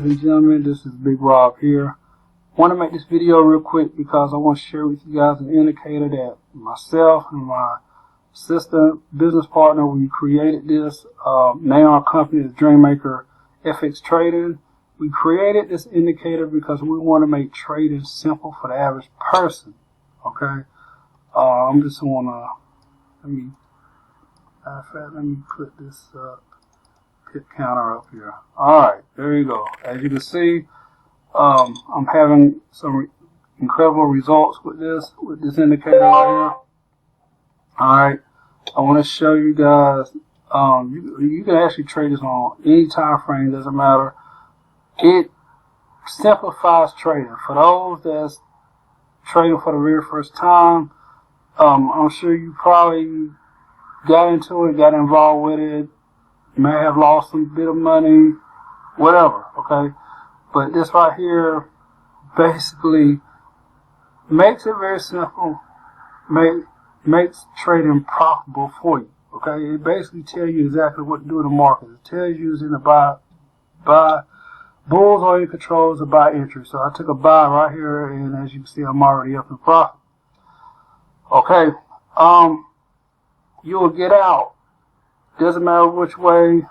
ladies and gentlemen, this is Big Rob here. I want to make this video real quick because I want to share with you guys an indicator that myself and my assistant business partner, we created this. Name our company is Dreammaker FX Trading. We created this indicator because we want to make trading simple for the average person. Okay, I'm just wanna let me put this pip counter up here. All right, there you go. As you can see, I'm having some incredible results with this indicator right here. All right, I want to show you guys. You can actually trade this on any time frame. Doesn't matter. It simplifies trading for those that's trading for the very first time. I'm sure you probably got into it, got involved with it. You may have lost some bit of money, whatever. Okay, but this right here basically makes it very simple. Makes trading profitable for you. Okay, it basically tells you exactly what to do in the market. It tells you in the buy bulls or in controls or buy entry. So I took a buy right here, and as you can see, I'm already up in profit. Okay, you will get out. Doesn't matter which way.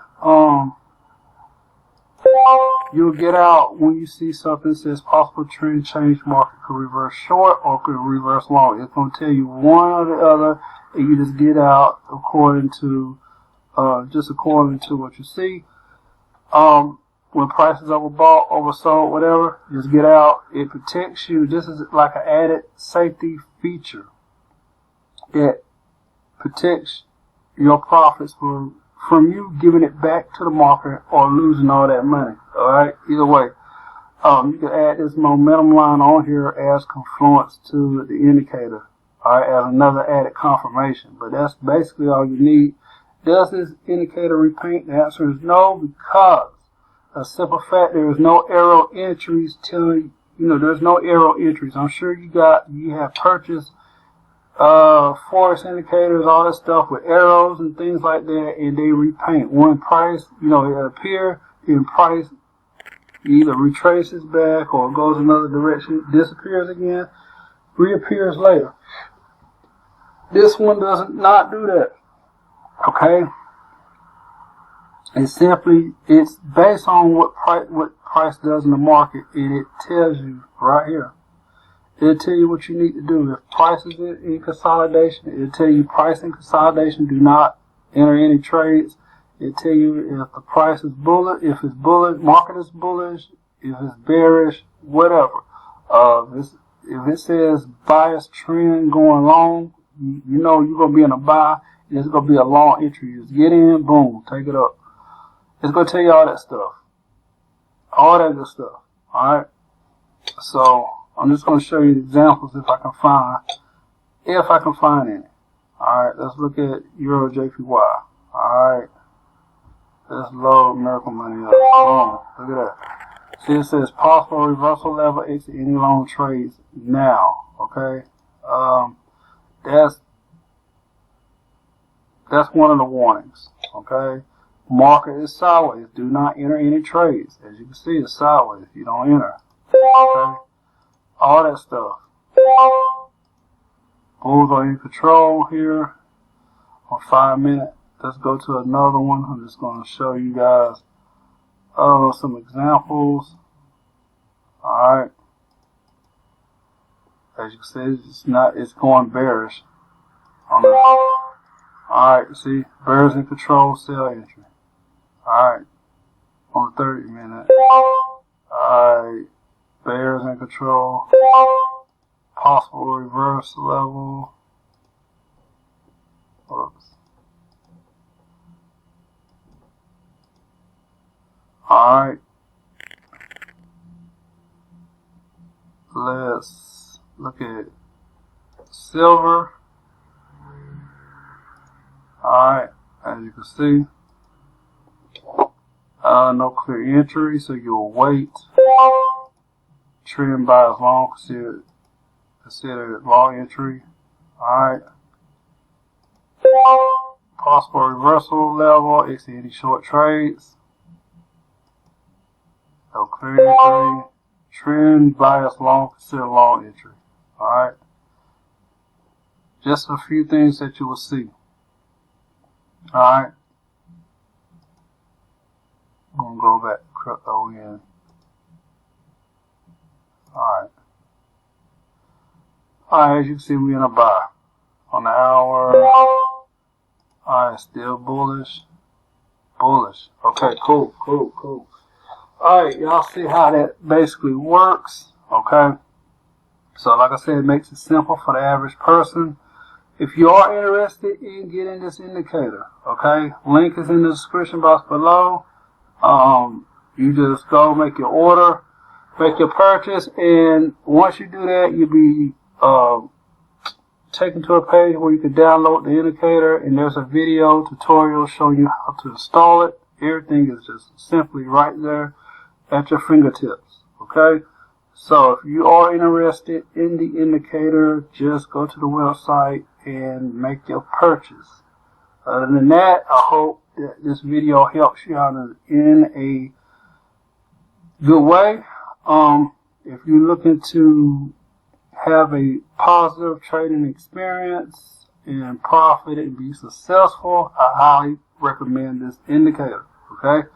You will get out when you see something that says possible trend change. Market could reverse short or could reverse long. It's going to tell you one or the other, and you just get out according to what you see. When prices overbought, oversold, whatever, just get out. It protects you. This is like an added safety feature. It protects your profits from you giving it back to the market or losing all that money. All right, either way, you can add this momentum line on here as confluence to the indicator. All right, as another added confirmation. But that's basically all you need. Does this indicator repaint? The answer is no, because a simple fact, there is no arrow entries telling there's no arrow entries. I'm sure you have purchased Forex indicators, all that stuff with arrows and things like that, and they repaint. When price, it appear in price, either retraces back or goes another direction, disappears again, reappears later. This one does not do that. Okay? It's based on what price does in the market, and it tells you right here. It'll tell you what you need to do. If price is in consolidation, it'll tell you price in consolidation, do not enter any trades. It'll tell you if the price is bullish, if it's bullish, market is bullish, if it's bearish, whatever. If it says bias trend going long, you know you're going to be in a buy, and it's going to be a long entry. You just get in, boom, take it up. It's going to tell you all that stuff. All that good stuff. Alright? So, I'm just going to show you examples if I can find any. Alright, let's look at Euro JPY. Alright. Let's load American money up. Boom. Look at that. See, it says possible reversal level, exit any long trades now. Okay? That's one of the warnings. Okay? Market is sideways. Do not enter any trades. As you can see, it's sideways. You don't enter. Okay? All that stuff. Bulls are in control here on 5 minutes. Let's go to another one. I'm just going to show you guys some examples. Alright. As you can see, it's going bearish. Alright, see, bears in control, sell entry. Alright, on 30 minutes. Alright, bears in control. Possible reverse level. Oops. Alright. Let's look at silver. Alright, as you can see, no clear entry, so you'll wait. Trend by as long, consider it long entry. Alright. Possible reversal level, exit any short trades. So clear entry, trend bias long, consider long entry. Alright. Just a few things that you will see. Alright. I'm going to go back to crypto again. Alright. Alright, as you can see, we're in a buy. On the hour. Alright, still bullish. Bullish. Okay, cool. Alright, y'all see how that basically works. Okay. So like I said, it makes it simple for the average person. If you are interested in getting this indicator, okay, link is in the description box below. You just go make your order, make your purchase, and once you do that, you'll be taken to a page where you can download the indicator, and there's a video tutorial showing you how to install it. Everything is just simply right there at your fingertips, okay? So if you are interested in the indicator, just go to the website and make your purchase. Other than that, I hope that this video helps you out in a good way. If you're looking to have a positive trading experience and profit and be successful, I highly recommend this indicator. Okay?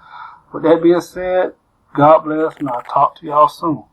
With that being said, God bless, and I'll talk to y'all soon.